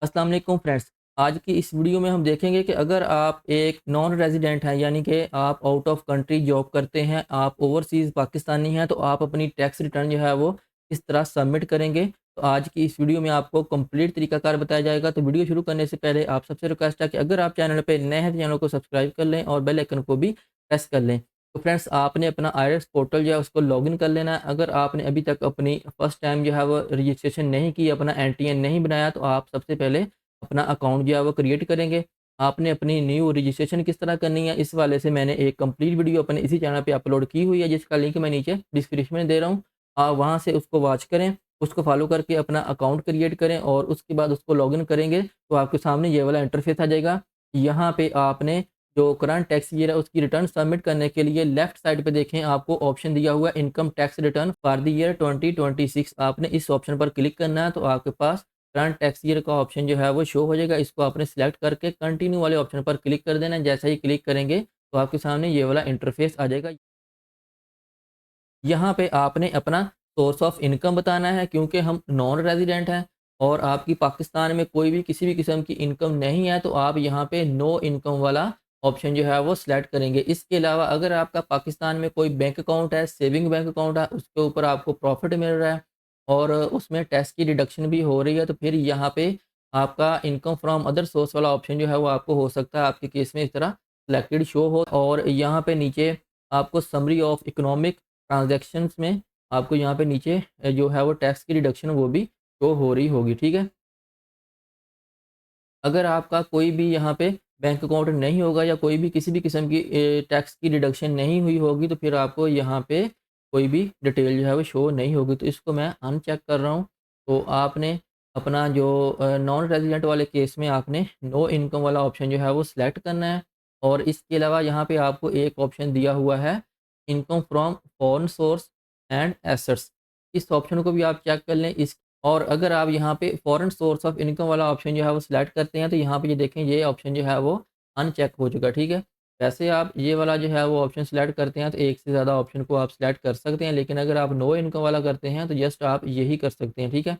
अस्सलाम वालेकुम फ्रेंड्स। आज की इस वीडियो में हम देखेंगे कि अगर आप एक नॉन रेज़िडेंट हैं, यानी कि आप आउट ऑफ कंट्री जॉब करते हैं, आप ओवरसीज़ पाकिस्तानी हैं, तो आप अपनी टैक्स रिटर्न जो है वो किस तरह सबमिट करेंगे। तो आज की इस वीडियो में आपको कंप्लीट तरीकाकार बताया जाएगा। तो वीडियो शुरू करने से पहले आप सबसे रिक्वेस्ट है कि अगर आप चैनल पे नए हैं तो चैनल को सब्सक्राइब कर लें और बेल आइकन को भी प्रेस कर लें। तो फ्रेंड्स, आपने अपना आईआरएस पोर्टल जो है उसको लॉगिन कर लेना है। अगर आपने अभी तक अपनी फर्स्ट टाइम जो है वो रजिस्ट्रेशन नहीं की, अपना एनटीएन नहीं बनाया, तो आप सबसे पहले अपना अकाउंट जो है वो क्रिएट करेंगे। आपने अपनी न्यू रजिस्ट्रेशन किस तरह करनी है, इस वाले से मैंने एक कंप्लीट वीडियो अपने इसी चैनल पे अपलोड की हुई है, जिसका लिंक मैं नीचे डिस्क्रिप्शन में दे रहा हूँ। आप वहाँ से उसको वॉच करें, उसको फॉलो करके अपना अकाउंट क्रिएट करें और उसके बाद उसको लॉगिन करेंगे तो आपके सामने ये वाला इंटरफेस आ जाएगा। यहाँ पे आपने जो करंट टैक्स ईयर है उसकी रिटर्न सबमिट करने के लिए लेफ्ट साइड पे देखें, आपको ऑप्शन दिया हुआ है income tax return for the year 2026। आपने इस ऑप्शन पर क्लिक करना है तो आपके पास करंट टैक्स ईयर का ऑप्शन जो है वो शो हो जाएगा। इसको आपने सिलेक्ट करके कंटिन्यू वाले ऑप्शन पर क्लिक कर देना है। जैसे ही क्लिक करेंगे तो आपके सामने ये वाला इंटरफेस आ जाएगा। यहाँ पे आपने अपना सोर्स ऑफ इनकम बताना है, क्योंकि हम नॉन रेजिडेंट हैं और आपकी पाकिस्तान में कोई भी किसी भी किस्म की इनकम नहीं है, तो आप यहाँ पे नो इनकम वाला ऑप्शन जो है वो सिलेक्ट करेंगे। इसके अलावा अगर आपका पाकिस्तान में कोई बैंक अकाउंट है, सेविंग बैंक अकाउंट है, उसके ऊपर आपको प्रॉफिट मिल रहा है और उसमें टैक्स की डिडक्शन भी हो रही है, तो फिर यहाँ पे आपका इनकम फ्रॉम अदर सोर्स वाला ऑप्शन जो है वो आपको हो सकता है आपके केस में इस तरह सिलेक्टेड शो हो। और यहाँ पे नीचे आपको समरी ऑफ इकोनॉमिक ट्रांज़ैक्शंस में आपको यहाँ पे नीचे जो है वो टैक्स की रिडक्शन वो भी शो हो रही होगी, ठीक है। अगर आपका कोई भी यहाँ पे बैंक अकाउंट नहीं होगा या कोई भी किसी भी किस्म की टैक्स की डिडक्शन नहीं हुई होगी, तो फिर आपको यहाँ पे कोई भी डिटेल जो है वो शो नहीं होगी। तो इसको मैं अनचेक कर रहा हूँ। तो आपने अपना जो नॉन रेजिडेंट वाले केस में आपने नो इनकम वाला ऑप्शन जो है वो सिलेक्ट करना है। और इसके अलावा यहाँ पे आपको एक ऑप्शन दिया हुआ है income from foreign source and assets. इस ऑप्शन को भी आप चेक कर लें। इस और अगर आप यहाँ पे फॉरेन सोर्स ऑफ इनकम वाला ऑप्शन जो है वो सिलेक्ट करते हैं, तो यहाँ पे ये देखें, ये ऑप्शन जो है वो अनचेक हो चुका है, ठीक है। वैसे आप ये वाला जो है वो ऑप्शन सिलेक्ट करते हैं तो एक से ज़्यादा ऑप्शन को आप सिलेक्ट कर सकते हैं, लेकिन अगर आप नो इनकम वाला करते हैं तो जस्ट आप यही कर सकते हैं, ठीक है।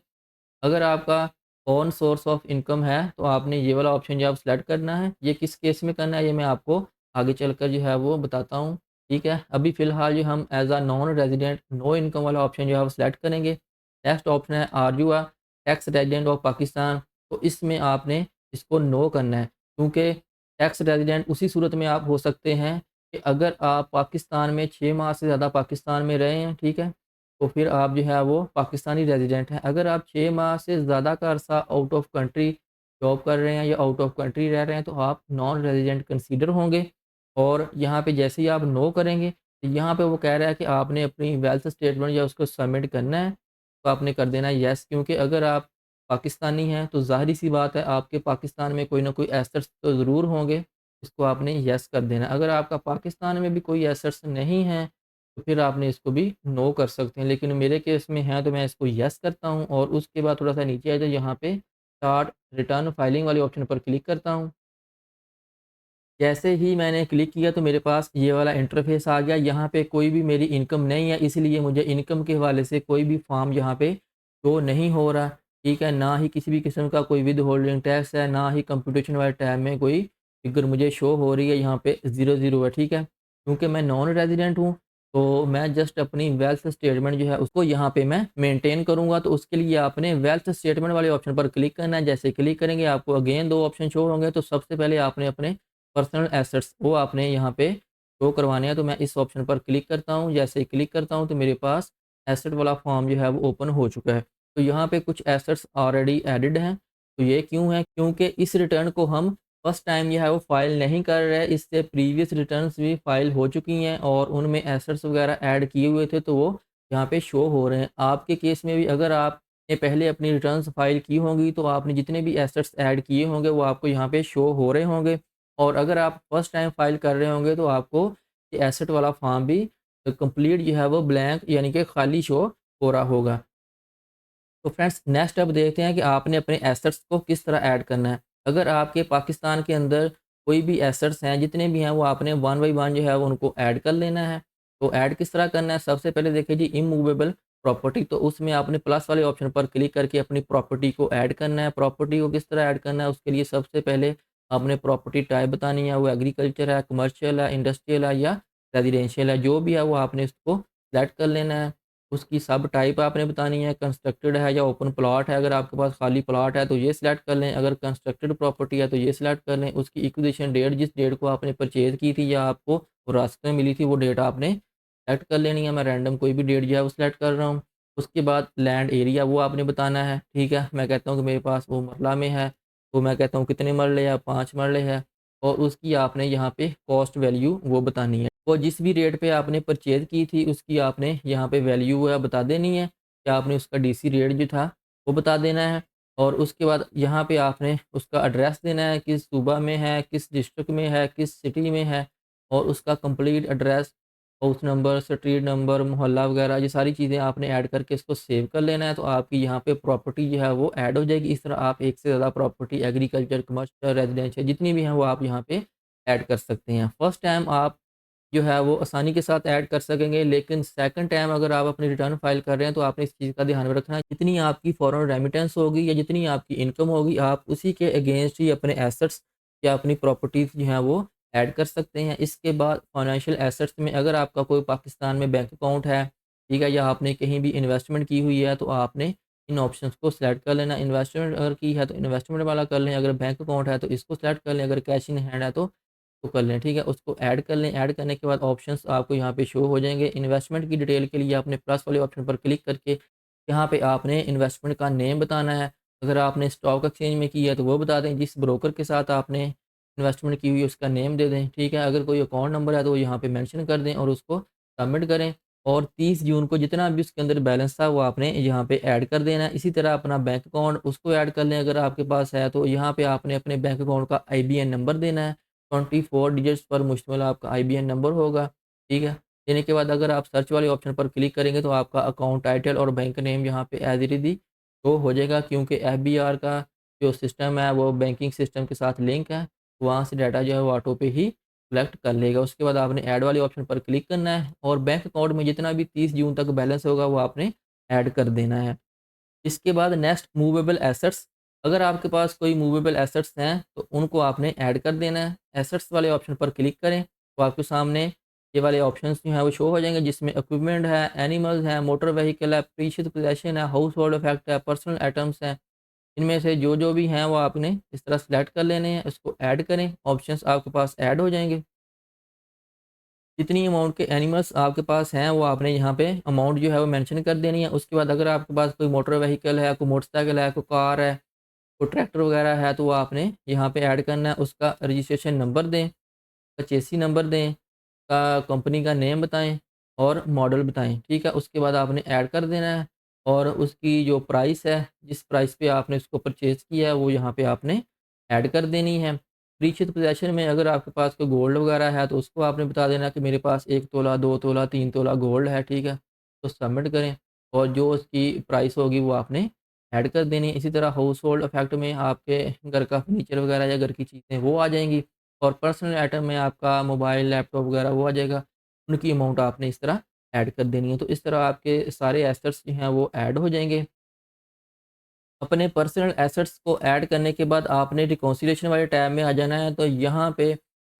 अगर आपका ओन सोर्स ऑफ इनकम है तो आपने ये वाला ऑप्शन जो आप सेलेक्ट करना है। ये किस केस में करना है ये मैं आपको आगे चलकर जो है वो बताता हूँ, ठीक है। अभी फ़िलहाल जो हम as a non resident no income वाला ऑप्शन जो है वो सिलेक्ट करेंगे। नेक्स्ट ऑप्शन है are you a tax resident of Pakistan. तो इसमें आपने इसको नो करना है, क्योंकि टैक्स रेजिडेंट उसी सूरत में आप हो सकते हैं कि अगर आप पाकिस्तान में 6 माह से ज़्यादा पाकिस्तान में रहे हैं, ठीक है। तो फिर आप जो है वो पाकिस्तानी रेज़िडेंट हैं। अगर आप 6 माह से ज़्यादा का अरसा आउट ऑफ कंट्री जॉब कर रहे हैं या आउट ऑफ कंट्री रह रहे हैं, तो आप नॉन रेज़िडेंट कंसीडर होंगे। और यहाँ पे जैसे ही आप नो करेंगे, तो यहाँ पे वो कह रहा है कि आपने अपनी वेल्थ स्टेटमेंट या उसको सबमिट करना है, तो आपने कर देना है येस। क्योंकि अगर आप पाकिस्तानी हैं, तो ज़ाहिर-सी बात है आपके पाकिस्तान में कोई ना कोई एसेट्स तो ज़रूर होंगे, इसको आपने येस कर देना है। अगर आपका पाकिस्तान में भी कोई एसेट्स नहीं हैं, तो फिर आपने इसको भी नो कर सकते हैं। लेकिन मेरे केस में है तो मैं इसको येस करता हूँ और उसके बाद थोड़ा-सा नीचे आ जाए, यहाँ पे स्टार्ट रिटर्न फाइलिंग वाले ऑप्शन पर क्लिक करता हूँ। जैसे ही मैंने क्लिक किया तो मेरे पास ये वाला इंटरफ़ेस आ गया। यहाँ पे कोई भी मेरी इनकम नहीं है, इसलिए मुझे इनकम के हवाले से कोई भी फ़ॉर्म यहाँ पे शो नहीं हो रहा, ठीक है। ना ही किसी भी किस्म का कोई विथहोल्डिंग टैक्स है, ना ही कंप्यूटेशन वाले टैब में कोई फ़िगर मुझे शो हो रही है, यहाँ पे 0-0 है, ठीक है। क्योंकि मैं नॉन रेज़िडेंट हूँ, तो मैं जस्ट अपनी वेल्थ स्टेटमेंट जो है उसको यहाँ पे मैं मेंटेन करूँगा। तो उसके लिए आपने वेल्थ स्टेटमेंट वाले ऑप्शन पर क्लिक करना है। जैसे क्लिक करेंगे आपको अगेन 2 ऑप्शन शो होंगे। तो सबसे पहले आपने अपने पर्सनल एसेट्स वो आपने यहाँ पे शो करवाने हैं। तो मैं इस ऑप्शन पर क्लिक करता हूँ। जैसे ही क्लिक करता हूँ तो मेरे पास एसेट वाला फॉर्म जो है वो ओपन हो चुका है। तो यहाँ पे कुछ एसेट्स ऑलरेडी एडिड हैं। तो ये क्यों है? क्योंकि इस रिटर्न को हम फर्स्ट टाइम जो है वो फ़ाइल नहीं कर रहे। इससे प्रीवियस रिटर्न्स भी फ़ाइल हो चुकी हैं और उनमें एसेट्स वगैरह ऐड किए हुए थे, तो वो यहाँ पे शो हो रहे हैं। आपके केस में भी अगर आपने पहले अपनी रिटर्न्स फ़ाइल की होंगी, तो आपने जितने भी एसेट्स ऐड किए होंगे वो आपको यहाँ पे शो हो रहे होंगे। और अगर आप फर्स्ट टाइम फाइल कर रहे होंगे तो आपको ये एसेट वाला फॉर्म भी कंप्लीट जो है वो ब्लैंक यानी कि खाली शो हो रहा होगा। तो फ्रेंड्स, नेक्स्ट अब देखते हैं कि आपने अपने एसेट्स को किस तरह ऐड करना है। अगर आपके पाकिस्तान के अंदर कोई भी एसेट्स हैं, जितने भी हैं, वो आपने वन बाई वन जो है वो उनको ऐड कर लेना है। तो ऐड किस तरह करना है? सबसे पहले देखिए जी, इमूवेबल प्रॉपर्टी, तो उसमें आपने प्लस वाले ऑप्शन पर क्लिक करके अपनी प्रॉपर्टी को ऐड करना है। प्रॉपर्टी को किस तरह ऐड करना है, उसके लिए सबसे पहले आपने प्रॉपर्टी टाइप बतानी है, वो एग्रीकल्चर है, कमर्शियल है, इंडस्ट्रियल है या रेजिडेंशियल है, जो भी है वो आपने उसको सेलेक्ट कर लेना है। उसकी सब टाइप आपने बतानी है, कंस्ट्रक्टेड है या ओपन प्लॉट है। अगर आपके पास खाली प्लॉट है तो ये सिलेक्ट कर लें, अगर कंस्ट्रक्टेड प्रॉपर्टी है तो ये सिलेक्ट कर लें। उसकी एक्विजिशन डेट, जिस डेट को आपने परचेज़ की थी या आपको विरासत में मिली थी, वो डेट आपने सेलेक्ट कर लेनी है। मैं रैंडम कोई भी डेट जो है वो सिलेक्ट कर रहा हूँ। उसके बाद लैंड एरिया वो आपने बताना है, ठीक है। मैं कहता हूँ कि मेरे पास वो मरला में है, तो मैं कहता हूँ कितने मरले है, 5 मरले है। और उसकी आपने यहाँ पे कॉस्ट वैल्यू वो बतानी है। और जिस भी रेट पे आपने परचेज़ की थी उसकी आपने यहाँ पे वैल्यू है बता देनी है, कि आपने उसका डीसी रेट जो था वो बता देना है। और उसके बाद यहाँ पे आपने उसका एड्रेस देना है, किस सूबा में है, किस डिस्ट्रिक्ट में है, किस सिटी में है, और उसका complete address, house number, street number, मोहल्ला वगैरह, ये सारी चीज़ें आपने ऐड करके इसको सेव कर लेना है। तो आपकी यहाँ पे प्रॉपर्टी जो है वो ऐड हो जाएगी। इस तरह आप एक से ज़्यादा प्रॉपर्टी एग्रीकल्चर, कमर्शियल, रेजिडेंशियल जितनी भी हैं वो आप यहाँ पे ऐड कर सकते हैं। फर्स्ट टाइम आप जो है वो आसानी के साथ ऐड कर सकेंगे, लेकिन सेकंड टाइम अगर आप अपनी रिटर्न फाइल कर रहे हैं तो आपने इस चीज़ का ध्यान में रखना है, जितनी आपकी फॉरेन रेमिटेंस होगी या जितनी आपकी इनकम होगी, आप उसी के अगेंस्ट ही अपने एसेट्स या अपनी प्रॉपर्टीज़ जो हैं वो ऐड कर सकते हैं। इसके बाद फाइनेंशियल एसेट्स में अगर आपका कोई पाकिस्तान में बैंक अकाउंट है, ठीक है, या आपने कहीं भी इन्वेस्टमेंट की हुई है, तो आपने इन ऑप्शंस को सिलेक्ट कर लेना। इन्वेस्टमेंट अगर की है तो इन्वेस्टमेंट वाला कर लें, अगर बैंक अकाउंट है तो इसको सिलेक्ट कर लें, अगर कैश इन हैंड है तो कर लें, ठीक है। उसको ऐड कर लें, ऐड करने के बाद ऑप्शंस आपको यहाँ पे शो हो जाएँगे। इन्वेस्टमेंट की डिटेल के लिए आपने प्लस वाले ऑप्शन पर क्लिक करके यहाँ पे आपने इन्वेस्टमेंट का नेम बताना है। अगर आपने स्टॉक एक्सचेंज में की है तो वो बता दें, जिस ब्रोकर के साथ आपने इन्वेस्टमेंट की हुई है उसका नेम दे दें, ठीक है। अगर कोई अकाउंट नंबर है तो वो यहाँ पे मेंशन कर दें और उसको सबमिट करें। और 30 जून को जितना भी उसके अंदर बैलेंस था वो आपने यहाँ पे ऐड कर देना है। इसी तरह अपना बैंक अकाउंट उसको ऐड कर लें, अगर आपके पास है तो यहाँ पे आपने अपने बैंक अकाउंट का आईबीएन नंबर देना है। 24 डिजिट्स पर मुश्तमिल आपका आईबीएन नंबर होगा, ठीक है। देने के बाद अगर आप सर्च वाले ऑप्शन पर क्लिक करेंगे तो आपका अकाउंट टाइटल और बैंक नेम यहाँ पे एज इट इज़ ही शो हो जाएगा, क्योंकि एफबीआर का जो सिस्टम है वो बैंकिंग सिस्टम के साथ लिंक है। वहाँ से डाटा जो है वो ऑटो पे ही कलेक्ट कर लेगा। उसके बाद आपने ऐड वाले ऑप्शन पर क्लिक करना है और बैंक अकाउंट में जितना भी 30 जून तक बैलेंस होगा वो आपने ऐड कर देना है। इसके बाद नेक्स्ट मूवेबल एसेट्स, अगर आपके पास कोई मूवेबल एसेट्स हैं तो उनको आपने ऐड कर देना है। एसेट्स वाले ऑप्शन पर क्लिक करें तो आपके सामने ये वाले ऑप्शंस जो हैं वो शो हो जाएंगे, जिसमें इक्विपमेंट है, एनिमल्स हैं, मोटर व्हीकल है, प्रीशियस पोजेसन है, हाउस होल्ड इफेक्ट है, पर्सनल आइटम्स हैं। इनमें से जो जो भी हैं वो आपने इस तरह सेलेक्ट कर लेने हैं, इसको ऐड करें, ऑप्शंस आपके पास ऐड हो जाएंगे। जितनी अमाउंट के एनिमल्स आपके पास हैं वो आपने यहाँ पे अमाउंट जो है वो मेंशन कर देनी है। उसके बाद अगर आपके पास कोई मोटर व्हीकल है, कोई मोटरसाइकिल है, कोई कार है, कोई ट्रैक्टर वगैरह है, तो वो आपने यहाँ पे ऐड करना है। उसका रजिस्ट्रेशन नंबर दें, चेसी नंबर दें, कंपनी का नेम बताएं और मॉडल बताएं, ठीक है। उसके बाद आपने ऐड कर देना है और उसकी जो प्राइस है, जिस प्राइस पे आपने उसको परचेज़ किया है, वो यहाँ पे आपने ऐड कर देनी है। प्रीशियस पोजेसन में अगर आपके पास कोई गोल्ड वगैरह है तो उसको आपने बता देना कि मेरे पास 1 तोला, 2 तोला, 3 तोला गोल्ड है, ठीक है। तो सबमिट करें और जो उसकी प्राइस होगी वो आपने ऐड कर देनी है। इसी तरह हाउस होल्ड इफेक्ट में आपके घर का फर्नीचर वगैरह या घर की चीज़ें वो आ जाएँगी और पर्सनल आइटम में आपका मोबाइल, लैपटॉप वगैरह वो आ जाएगा। उनकी अमाउंट आपने इस तरह ऐड कर देनी है। तो इस तरह आपके सारे एसेट्स जो हैं वो ऐड हो जाएँगे। अपने पर्सनल एसेट्स को ऐड करने के बाद आपने रिकॉन्सिलिएशन वाले टैब में आ जाना है। तो यहाँ पे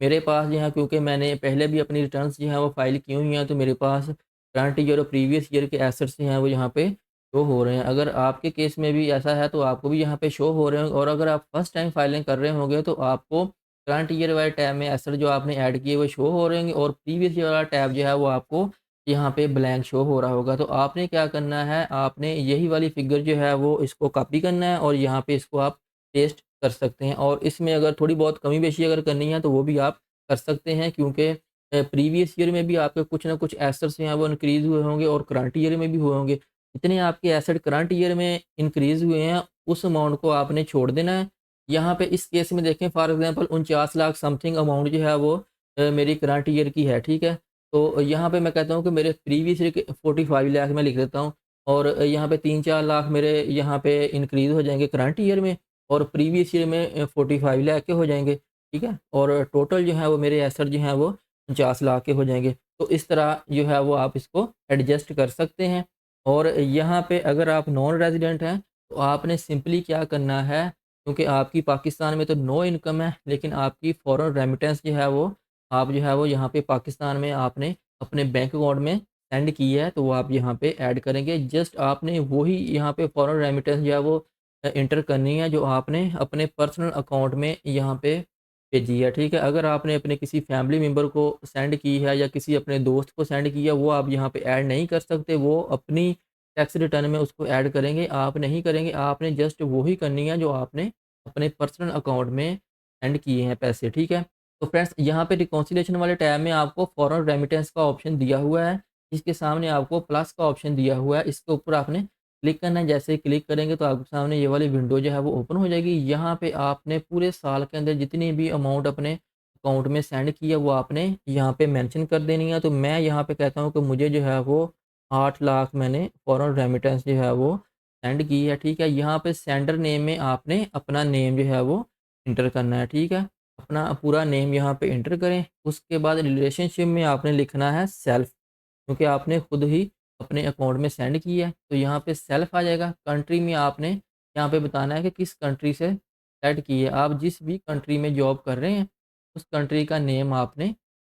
मेरे पास जो है, क्योंकि मैंने पहले भी अपनी रिटर्न्स जो हैं वो फाइल की हुई हैं, तो मेरे पास करंट ईयर और प्रीवियस ईयर के एसेट्स जो हैं वो यहाँ पे शो हो रहे हैं। अगर आपके केस में भी ऐसा है तो आपको भी यहाँ पे शो हो रहे होंगे, और अगर आप फर्स्ट टाइम फाइलिंग कर रहे होंगे तो आपको करंट ईयर वाले टैब में एसेट जो आपने ऐड किए वो शो हो रहे होंगे, और प्रीवियस ईयर वाला टैब जो है वो आपको यहाँ पे ब्लैंक शो हो रहा होगा। तो आपने क्या करना है, आपने यही वाली फ़िगर जो है वो इसको कॉपी करना है और यहाँ पे इसको आप पेस्ट कर सकते हैं। और इसमें अगर थोड़ी बहुत कमी-बेशी अगर करनी है तो वो भी आप कर सकते हैं, क्योंकि प्रीवियस ईयर में भी आपके कुछ ना कुछ एसेट्स जो हैं वो इंक्रीज़ हुए होंगे और करंट ईयर में भी हुए होंगे। जितने आपके एसेट करंट ईयर में इंक्रीज़ हुए हैं उस अमाउंट को आपने छोड़ देना है। यहाँ पे इस केस में देखें, for example 49 lakh something amount जो है वो मेरी करंट ईयर की है, ठीक है। तो यहाँ पे मैं कहता हूँ कि मेरे प्रीवियस ईयर के 45 लाख मैं लिख देता हूँ, और यहाँ पे 3-4 लाख मेरे यहाँ पे इंक्रीज़ हो जाएँगे करंट ईयर में, और प्रीवियस ईयर में 45 लाख के हो जाएँगे, ठीक है। और टोटल जो है वो मेरे एसेट जो हैं वो 50 लाख के हो जाएँगे। तो इस तरह जो है वो आप इसको एडजस्ट कर सकते हैं। और यहाँ पे अगर आप नॉन रेज़िडेंट हैं, तो आपने सिंपली क्या करना है, क्योंकि आपकी पाकिस्तान में तो नो इनकम है, लेकिन आपकी फ़ॉरेन रेमिटेंस जो है वो, आप जो है वो यहाँ पे पाकिस्तान में आपने अपने बैंक अकाउंट में सेंड की है, तो वो आप यहाँ पे ऐड करेंगे। जस्ट आपने वही यहाँ पे फ़ॉरेन रेमिटेंस जो है वो एंटर करनी है, जो आपने अपने पर्सनल अकाउंट में यहाँ पे भेजी है, ठीक है? अगर आपने अपने किसी फैमिली मेंबर को सेंड की है या किसी अपने दोस्त को सेंड की है, वो आप यहाँ पे ऐड नहीं कर सकते, वो अपनी टैक्स रिटर्न में उसको ऐड करेंगे, आप नहीं करेंगे। आपने जस्ट वही करनी है जो आपने अपने पर्सनल अकाउंट में सेंड किए हैं पैसे, ठीक है? तो फ्रेंड्स, यहाँ पे रिकॉन्सिलिएशन वाले टैब में आपको फॉरेन रेमिटेंस का ऑप्शन दिया हुआ है, इसके सामने आपको प्लस का ऑप्शन दिया हुआ है, इसके ऊपर आपने क्लिक करना है। जैसे ही क्लिक करेंगे तो आपके सामने ये वाली विंडो जो है वो ओपन हो जाएगी। यहाँ पे आपने पूरे साल के अंदर जितनी भी अमाउंट अपने अकाउंट में सेंड की है, वो आपने यहाँ पे मेंशन कर देनी है। तो मैं यहाँ पे कहता हूँ कि मुझे जो है वो 8 लाख मैंने फॉरेन रेमिटेंस जो है वो सेंड की है, ठीक है? यहाँ पे सेंडर नेम में आपने अपना नेम जो है वो एंटर करना है, ठीक है? अपना पूरा नेम यहाँ पे एंटर करें। उसके बाद रिलेशनशिप में आपने लिखना है सेल्फ, क्योंकि आपने खुद ही अपने अकाउंट में सेंड किया है, तो यहाँ पे सेल्फ आ जाएगा। कंट्री में आपने यहाँ पे बताना है कि किस कंट्री से सेंड की है। आप जिस भी कंट्री में जॉब कर रहे हैं, उस कंट्री का नेम आपने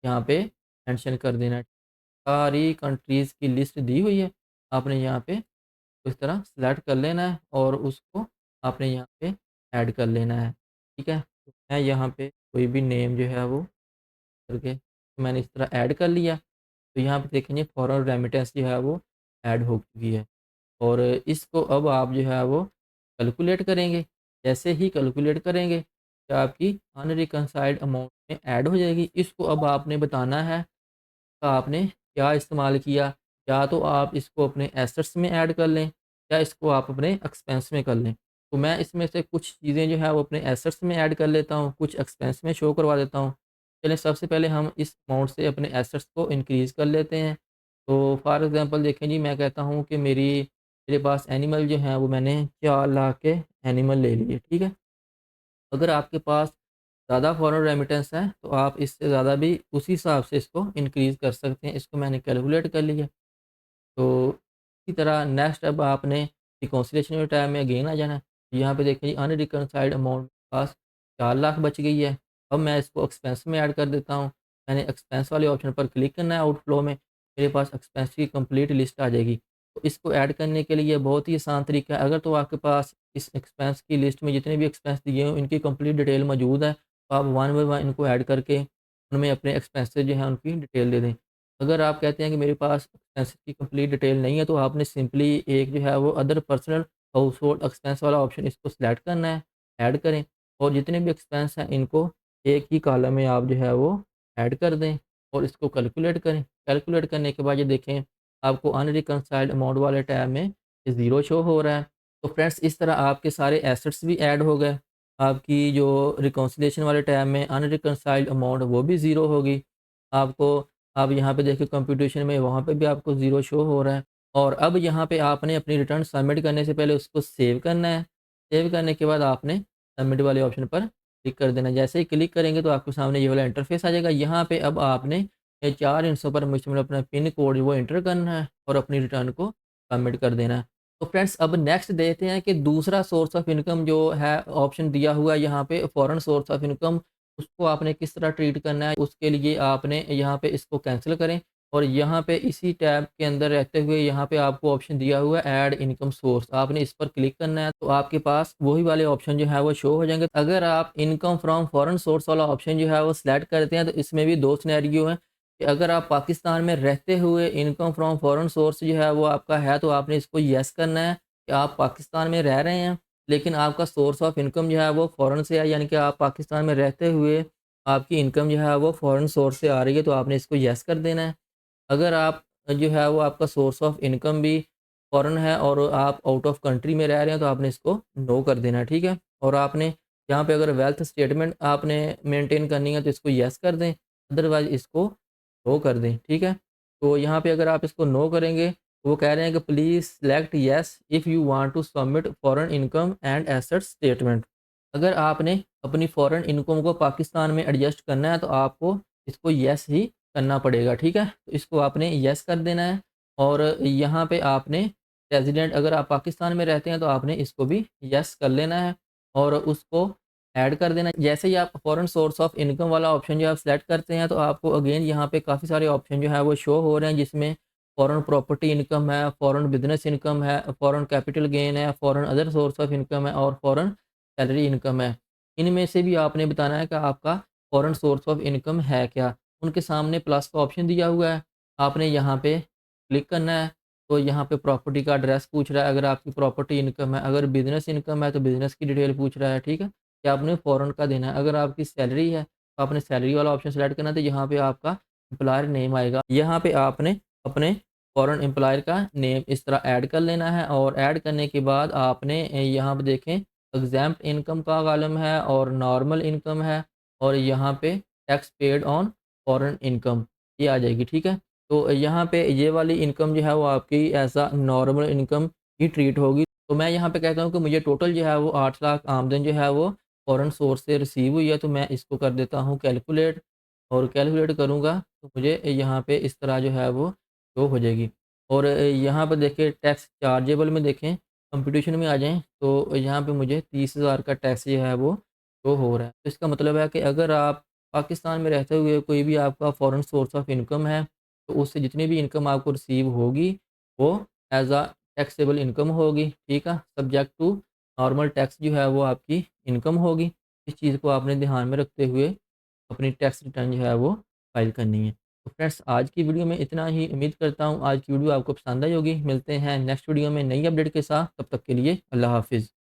यहाँ पे मेंशन कर देना है। सारी कंट्रीज़ की लिस्ट दी हुई है, आपने यहाँ पे इस तरह सेलेक्ट कर लेना है और उसको आपने यहाँ पे ऐड कर लेना है, ठीक है? तो मैं यहाँ पे कोई भी नेम जो है वो करके मैंने इस तरह ऐड कर लिया। तो यहाँ पे देखेंगे फॉरेन रेमिटेंस जो है वो ऐड हो चुकी है, और इसको अब आप जो है वो कैलकुलेट करेंगे। जैसे ही कैलकुलेट करेंगे, तो आपकी अनरिकंसाइल्ड अमाउंट में ऐड हो जाएगी। इसको अब आपने बताना है का आपने क्या इस्तेमाल किया, या तो आप इसको अपने एसेट्स में ऐड कर लें, या इसको आप अपने एक्सपेंस में कर लें। तो मैं इसमें से कुछ चीज़ें जो है वो अपने एसेट्स में ऐड कर लेता हूँ, कुछ एक्सपेंस में शो करवा देता हूँ। चलिए, सबसे पहले हम इस अमाउंट से अपने एसेट्स को इंक्रीज़ कर लेते हैं। तो फॉर एग्ज़ाम्पल देखें जी, मैं कहता हूँ कि मेरे पास एनिमल जो हैं वो मैंने 4 लाख के एनिमल ले लिए, ठीक है? अगर आपके पास ज़्यादा फॉरेन रेमिटेंस है, तो आप इससे ज़्यादा भी उसी हिसाब से इसको इंक्रीज़ कर सकते हैं। इसको मैंने कैलकुलेट कर लिया। तो इसी तरह नेक्स्ट, अब आपने रिकॉन्सिलिएशन के टाइम में अगेन आ जाना है। यहाँ पे देखिए अनरिकंसाइल्ड अमाउंट पास 4 लाख बच गई है। अब मैं इसको एक्सपेंस में ऐड कर देता हूँ। मैंने एक्सपेंस वाले ऑप्शन पर क्लिक करना है आउटफ्लो में, मेरे पास एक्सपेंस की कंप्लीट लिस्ट आ जाएगी। तो इसको ऐड करने के लिए बहुत ही आसान तरीका है। अगर तो आपके पास इस एक्सपेंस की लिस्ट में जितने भी एक्सपेंस दिए हों, इनकी कंप्लीट डिटेल मौजूद है, तो आप वन बाय वन इनको ऐड करके उनमें अपने एक्सपेंसेस जो हैं उनकी डिटेल दे दें। अगर आप कहते हैं कि मेरे पास एक्सपेंस की कंप्लीट डिटेल नहीं है, तो आपने सिंपली एक जो है वो other personal house hold expense वाला ऑप्शन इसको सिलेक्ट करना है, ऐड करें, और जितने भी एक्सपेंस हैं इनको एक ही कॉलम में आप जो है वो ऐड कर दें और इसको कैलकुलेट करें। कैलकुलेट करने के बाद ये देखें, आपको अनरिकंसाइल्ड अमाउंट वाले टैब में ये ज़ीरो शो हो रहा है। तो फ्रेंड्स, इस तरह आपके सारे एसेट्स भी ऐड हो गए। आपकी जो रिकॉन्सिलिएशन वाले टैब में अनरिकंसाइल्ड अमाउंट वो भी ज़ीरो होगी। आपको आप यहाँ पे देखिए कंप्यूटेशन में, वहाँ पे भी आपको ज़ीरो शो हो रहा है। और अब यहाँ पे आपने अपनी रिटर्न सबमिट करने से पहले उसको सेव करना है। सेव करने के बाद आपने सबमिट वाले ऑप्शन पर क्लिक कर देना है। जैसे ही क्लिक करेंगे तो आपके सामने ये वाला इंटरफेस आ जाएगा। यहाँ पे अब आपने ये 4 हिस्सों पर मुश्तमिल अपना पिन कोड वो एंटर करना है और अपनी रिटर्न को सबमिट कर देना है। तो फ्रेंड्स, अब नेक्स्ट देखते हैं कि दूसरा सोर्स ऑफ इनकम जो है ऑप्शन दिया हुआ है यहाँ पे, फॉरेन सोर्स ऑफ इनकम, उसको आपने किस तरह ट्रीट करना है। उसके लिए आपने यहाँ पे इसको कैंसिल करें, और यहाँ पे इसी टैब के अंदर रहते हुए यहाँ पे आपको ऑप्शन दिया हुआ है ऐड इनकम सोर्स, आपने इस पर क्लिक करना है, तो आपके पास वही वाले ऑप्शन जो है वो शो हो जाएंगे। अगर आप इनकम फ्रॉम फॉरेन सोर्स वाला ऑप्शन जो है वो सिलेक्ट करते हैं, तो इसमें भी दो सिनेरियो हैं कि अगर आप पाकिस्तान में रहते हुए इनकम फ्रॉम फॉरेन सोर्स जो है वो आपका है, तो आपने इसको येस करना है कि आप पाकिस्तान में रह रहे हैं, लेकिन आपका सोर्स ऑफ इनकम जो है वो फ़ॉरेन से है, यानी कि आप पाकिस्तान में रहते हुए आपकी इनकम जो है वो फ़ॉरेन सोर्स से आ रही है, तो आपने इसको येस कर देना है। अगर आप जो है वो आपका सोर्स ऑफ इनकम भी फ़ॉरेन है और आप आउट ऑफ कंट्री में रह रहे हैं, तो आपने इसको नो कर देना है, ठीक है? और आपने यहाँ पे अगर वेल्थ स्टेटमेंट आपने मेंटेन करनी है, तो इसको येस कर दें, अदरवाइज़ इसको नो कर दें, ठीक है? तो यहाँ पे अगर आप इसको नो करेंगे, तो वो कह रहे हैं कि please select yes if you want to submit foreign income and assets statement. अगर आपने अपनी फॉरेन इनकम को पाकिस्तान में एडजस्ट करना है, तो आपको इसको येस ही करना पड़ेगा, ठीक है? तो इसको आपने येस कर देना है। और यहाँ पे आपने रेज़िडेंट अगर आप पाकिस्तान में रहते हैं तो आपने इसको भी येस कर लेना है और उसको ऐड कर देना है। जैसे ही आप फ़ॉरेन सोर्स ऑफ इनकम वाला ऑप्शन जो है आप सेलेक्ट करते हैं तो आपको अगेन यहाँ पे काफ़ी सारे ऑप्शन जो है वो शो हो रहे हैं, जिसमें फ़ॉरेन प्रॉपर्टी इनकम है, फ़ॉरेन बिज़नेस इनकम है, फ़ॉरेन कैपिटल गेन है, foreign other source of income है और फ़ॉरेन सैलरी इनकम है। इनमें से भी आपने बताना है कि आपका फ़ॉरेन सोर्स ऑफ इनकम है क्या? उनके सामने प्लस का ऑप्शन दिया हुआ है, आपने यहाँ पे क्लिक करना है। तो यहाँ पे प्रॉपर्टी का एड्रेस पूछ रहा है, अगर आपकी प्रॉपर्टी इनकम है, अगर बिज़नेस इनकम है तो बिज़नेस की डिटेल पूछ रहा है, ठीक है? कि आपने फ़ॉरेन का देना है। अगर आपकी सैलरी है, तो आपने सैलरी वाला ऑप्शन सेलेक्ट करना है, तो यहाँ पे आपका एम्प्लॉयर नेम आएगा। यहाँ पे आपने अपने फ़ॉरेन एम्प्लॉयर का नेम इस तरह ऐड कर लेना है और ऐड करने के बाद आपने यहाँ पे देखें एग्ज़ैम्प्ट इनकम का कॉलम है और नॉर्मल इनकम है और यहाँ पे tax paid on foreign income ये आ जाएगी, ठीक है? तो यहाँ पे ये वाली इनकम जो है वो आपकी as a normal income he treat होगी। तो मैं यहाँ पे कहता हूँ कि मुझे टोटल जो है वो 8 लाख आमदन जो है वो फ़ॉरेन सोर्स से रिसीव हुई है, तो मैं इसको कर देता हूँ कैलकुलेट और कैलकुलेट करूँगा तो मुझे यहाँ पे इस तरह जो है वो शो हो जाएगी। और यहाँ पर देखिए टैक्स चार्जेबल में देखें कंपटीशन में आ जाएँ तो यहाँ पे मुझे 30,000 का टैक्स जो है वो शो हो रहा है। तो इसका मतलब है कि अगर आप पाकिस्तान में रहते हुए कोई भी आपका फ़ॉरेन सोर्स ऑफ इनकम है, तो उससे जितनी भी इनकम आपको रिसीव होगी वो एज़ अ टैक्सेबल इनकम होगी, ठीक है? सब्जेक्ट टू नॉर्मल टैक्स जो है वो आपकी इनकम होगी। इस चीज़ को आपने ध्यान में रखते हुए अपनी टैक्स रिटर्न जो है वो फाइल करनी है। तो फ्रेंड्स आज की वीडियो में इतना ही, उम्मीद करता हूँ आज की वीडियो आपको पसंद आई होगी। मिलते हैं नेक्स्ट वीडियो में नई अपडेट के साथ, तब तक के लिए अल्लाह हाफ़िज़।